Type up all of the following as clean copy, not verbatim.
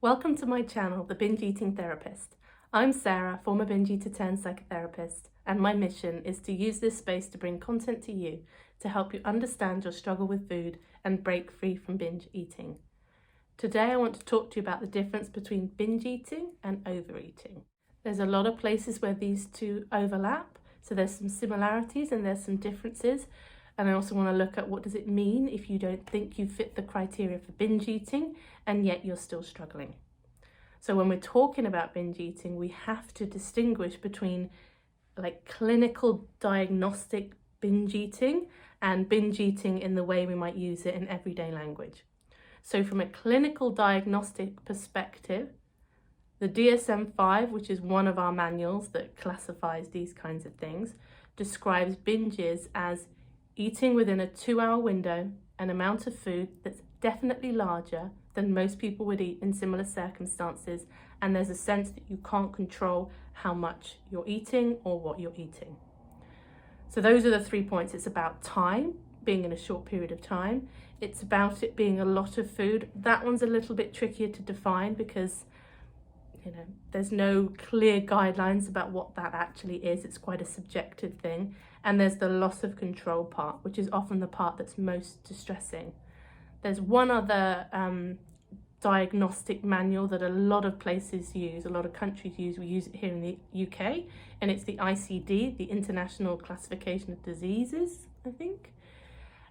Welcome to my channel, The Binge Eating Therapist. I'm Sarah, former binge eater turned psychotherapist, and my mission is to use this space to bring content to you to help you understand your struggle with food and break free from binge eating. Today I want to talk to you about the difference between binge eating and overeating. There's a lot of places where these two overlap, so there's some similarities and there's some differences. And I also want to look at what does it mean if you don't think you fit the criteria for binge eating and yet you're still struggling. So when we're talking about binge eating, we have to distinguish between clinical diagnostic binge eating and binge eating in the way we might use it in everyday language. So from a clinical diagnostic perspective, the DSM-5, which is one of our manuals that classifies these kinds of things, describes binges as eating within a 2-hour window, an amount of food that's definitely larger than most people would eat in similar circumstances, and there's a sense that you can't control how much you're eating or what you're eating. So those are the 3 points. It's about time, being in a short period of time. It's about it being a lot of food. That one's a little bit trickier to define because there's no clear guidelines about what that actually is. It's quite a subjective thing. And there's the loss of control part, which is often the part that's most distressing. There's one other diagnostic manual that a lot of places use, a lot of countries use. We use it here in the UK, and it's the ICD, the International Classification of Diseases, I think.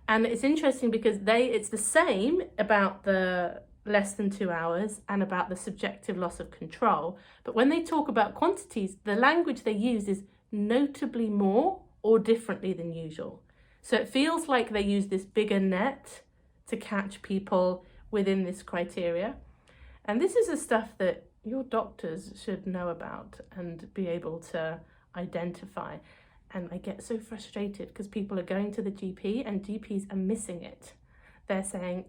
And it's interesting because it's the same about the less than 2 hours and about the subjective loss of control. But when they talk about quantities, the language they use is notably more or differently than usual. So it feels like they use this bigger net to catch people within this criteria. And this is the stuff that your doctors should know about and be able to identify. And I get so frustrated because people are going to the GP and GPs are missing it. They're saying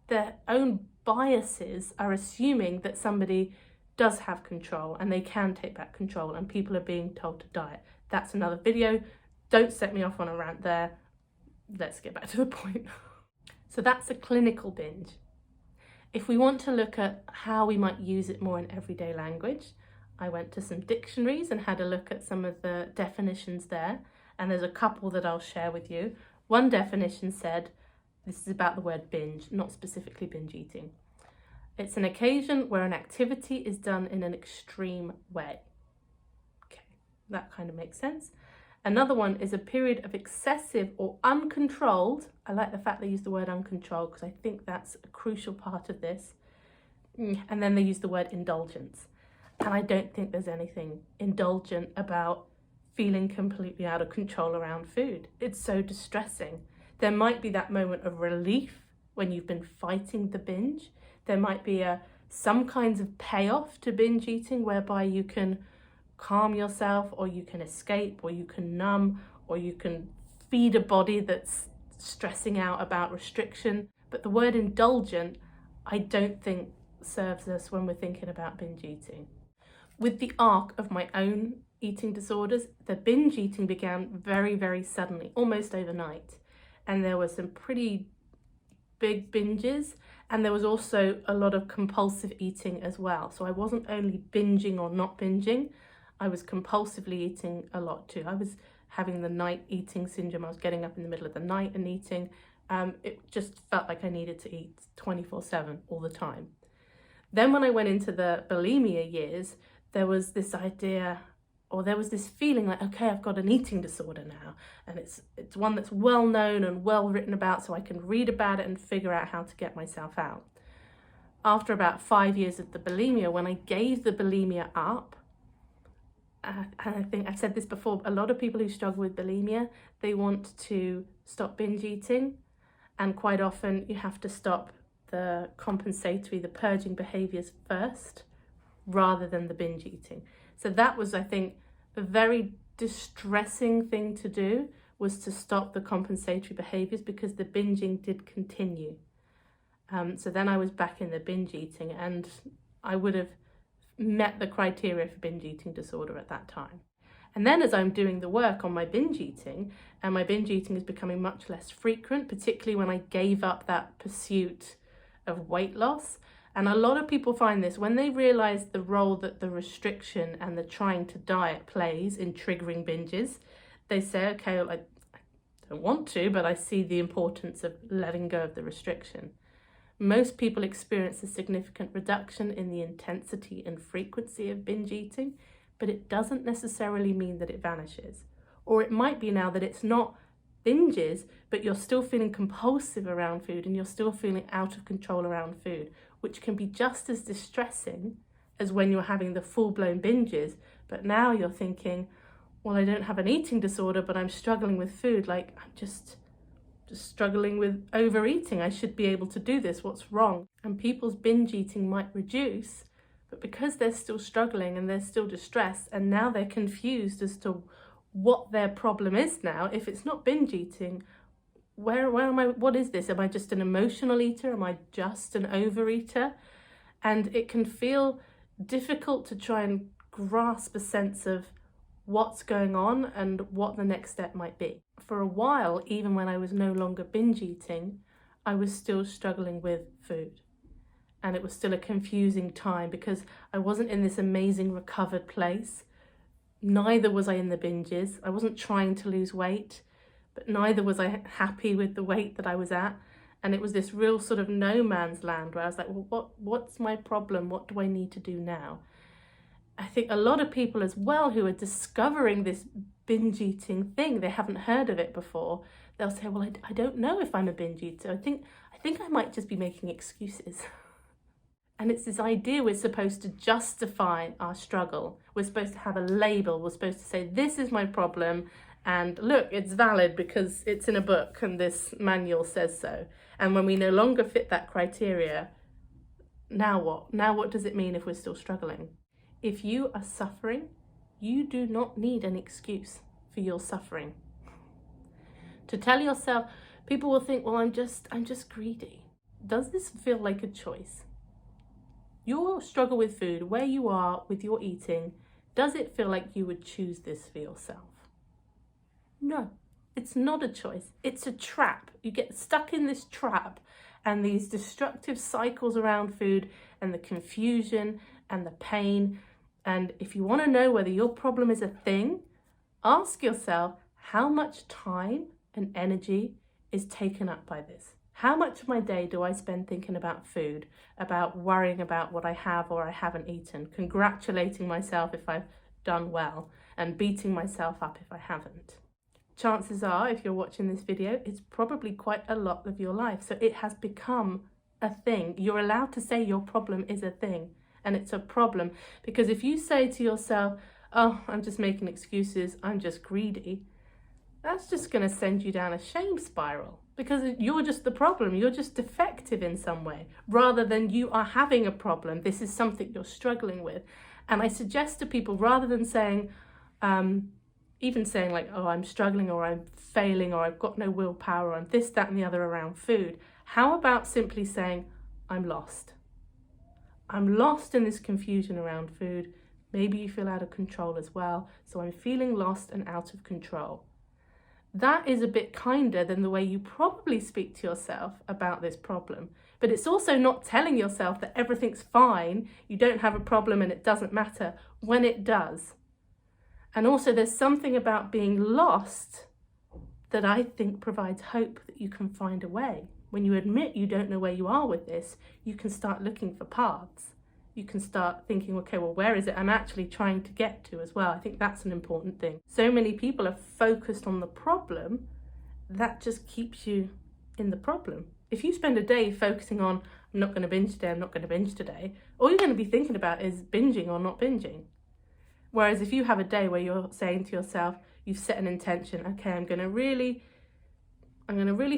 their own biases are assuming that somebody does have control and they can take back control, and people are being told to diet. That's another video. Don't set me off on a rant there. Let's get back to the point. So that's a clinical binge. If we want to look at how we might use it more in everyday language, I went to some dictionaries and had a look at some of the definitions there, and there's a couple that I'll share with you. One definition said, this is about the word binge, not specifically binge eating. It's an occasion where an activity is done in an extreme way. Okay, that kind of makes sense. Another one is a period of excessive or uncontrolled. I like the fact they use the word uncontrolled because I think that's a crucial part of this. And then they use the word indulgence. And I don't think there's anything indulgent about feeling completely out of control around food. It's so distressing. There might be that moment of relief when you've been fighting the binge. There might be some kinds of payoff to binge eating whereby you can calm yourself, or you can escape, or you can numb, or you can feed a body that's stressing out about restriction. But the word indulgent, I don't think serves us when we're thinking about binge eating. With the arc of my own eating disorders, the binge eating began very, very suddenly, almost overnight. And there were some pretty big binges, and there was also a lot of compulsive eating as well. So I wasn't only binging or not binging, I was compulsively eating a lot too. I was having the night eating syndrome. I was getting up in the middle of the night and eating. It just felt like I needed to eat 24/7 all the time. Then when I went into the bulimia years, there was this idea, or there was this feeling like, okay, I've got an eating disorder now, and it's one that's well known and well written about, so I can read about it and figure out how to get myself out. After about 5 years of the bulimia, when I gave the bulimia up, and I think I've said this before, a lot of people who struggle with bulimia, they want to stop binge eating, and quite often you have to stop the compensatory, the purging behaviours first, rather than the binge eating. So that was, I think, a very distressing thing to do, was to stop the compensatory behaviours, because the binging did continue. So then I was back in the binge eating, and I would have met the criteria for binge eating disorder at that time. And then as I'm doing the work on my binge eating, and my binge eating is becoming much less frequent, particularly when I gave up that pursuit of weight loss, And a lot of people find this when they realize the role that the restriction and the trying to diet plays in triggering binges. They say, okay, well, I don't want to, but I see the importance of letting go of the restriction. Most people experience a significant reduction in the intensity and frequency of binge eating, but it doesn't necessarily mean that it vanishes. Or it might be now that it's not binges, but you're still feeling compulsive around food and you're still feeling out of control around food, which can be just as distressing as when you're having the full-blown binges. But now you're thinking, well, I don't have an eating disorder, but I'm struggling with food. Like, I'm just struggling with overeating. I should be able to do this. What's wrong? And people's binge eating might reduce, but because they're still struggling and they're still distressed, and now they're confused as to what their problem is now. If it's not binge eating, where am I? What is this? Am I just an emotional eater? Am I just an overeater? And it can feel difficult to try and grasp a sense of what's going on and what the next step might be. For a while, even when I was no longer binge eating, I was still struggling with food. And it was still a confusing time because I wasn't in this amazing recovered place. Neither was I in the binges. I wasn't trying to lose weight, but neither was I happy with the weight that I was at. And it was this real sort of no man's land where I was like, well, what's my problem? What do I need to do now? I think a lot of people as well who are discovering this binge eating thing, they haven't heard of it before. They'll say, well, I don't know if I'm a binge eater. I think I might just be making excuses. And it's this idea we're supposed to justify our struggle. We're supposed to have a label. We're supposed to say, this is my problem. And look, it's valid because it's in a book and this manual says so. And when we no longer fit that criteria, now what? Now what does it mean if we're still struggling? If you are suffering, you do not need an excuse for your suffering. To tell yourself, people will think, well, I'm just greedy. Does this feel like a choice? Your struggle with food, where you are with your eating, does it feel like you would choose this for yourself? No, it's not a choice. It's a trap. You get stuck in this trap and these destructive cycles around food and the confusion and the pain. And if you want to know whether your problem is a thing, ask yourself how much time and energy is taken up by this. How much of my day do I spend thinking about food, about worrying about what I have or I haven't eaten, congratulating myself if I've done well, and beating myself up if I haven't? Chances are, if you're watching this video, it's probably quite a lot of your life. So it has become a thing. You're allowed to say your problem is a thing, and it's a problem. Because if you say to yourself, oh, I'm just making excuses, I'm just greedy, that's just going to send you down a shame spiral. Because you're just the problem, you're just defective in some way, rather than you are having a problem. This is something you're struggling with. And I suggest to people, rather than saying, even saying like, oh, I'm struggling or I'm failing or I've got no willpower or I'm this, that and the other around food, how about simply saying, I'm lost. I'm lost in this confusion around food. Maybe you feel out of control as well. So I'm feeling lost and out of control. That is a bit kinder than the way you probably speak to yourself about this problem. But it's also not telling yourself that everything's fine, you don't have a problem and it doesn't matter, when it does. And also there's something about being lost that I think provides hope that you can find a way. When you admit you don't know where you are with this, you can start looking for paths. You can start thinking, okay, well, where is it I'm actually trying to get to as well? I think that's an important thing. So many people are focused on the problem, that just keeps you in the problem. If you spend a day focusing on, I'm not going to binge today, I'm not going to binge today, all you're going to be thinking about is binging or not binging. Whereas if you have a day where you're saying to yourself, you've set an intention, okay, I'm going to really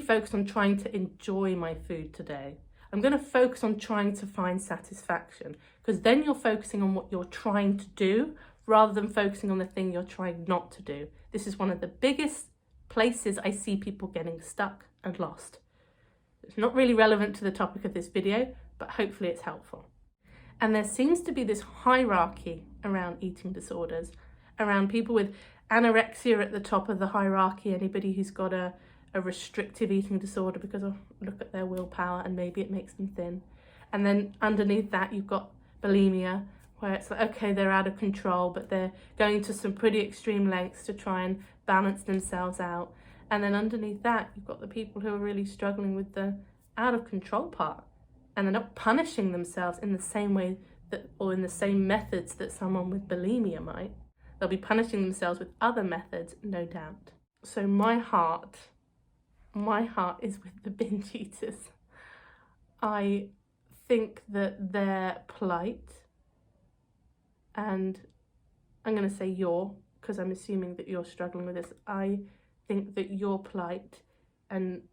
focus on trying to enjoy my food today. I'm going to focus on trying to find satisfaction, because then you're focusing on what you're trying to do rather than focusing on the thing you're trying not to do. This is one of the biggest places I see people getting stuck and lost. It's not really relevant to the topic of this video, but hopefully it's helpful. And there seems to be this hierarchy around eating disorders, around people with anorexia at the top of the hierarchy, anybody who's got a restrictive eating disorder because, oh, look at their willpower and maybe it makes them thin. And then underneath that, you've got bulimia, where it's like, okay, they're out of control, but they're going to some pretty extreme lengths to try and balance themselves out. And then underneath that, you've got the people who are really struggling with the out of control part, and they're not punishing themselves in the same way that, or in the same methods that someone with bulimia might. They'll be punishing themselves with other methods, no doubt. So my heart is with the binge eaters. I think that their plight, and I'm going to say your, because I'm assuming that you're struggling with this, I think that your plight and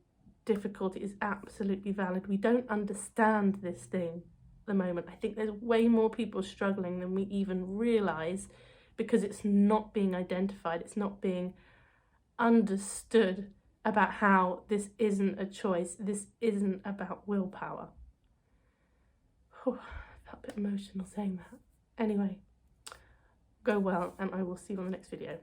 difficulty is absolutely valid. We don't understand this thing at the moment. I think there's way more people struggling than we even realise, because it's not being identified, it's not being understood about how this isn't a choice, this isn't about willpower. Whew, I felt a bit emotional saying that. Anyway, go well, and I will see you on the next video.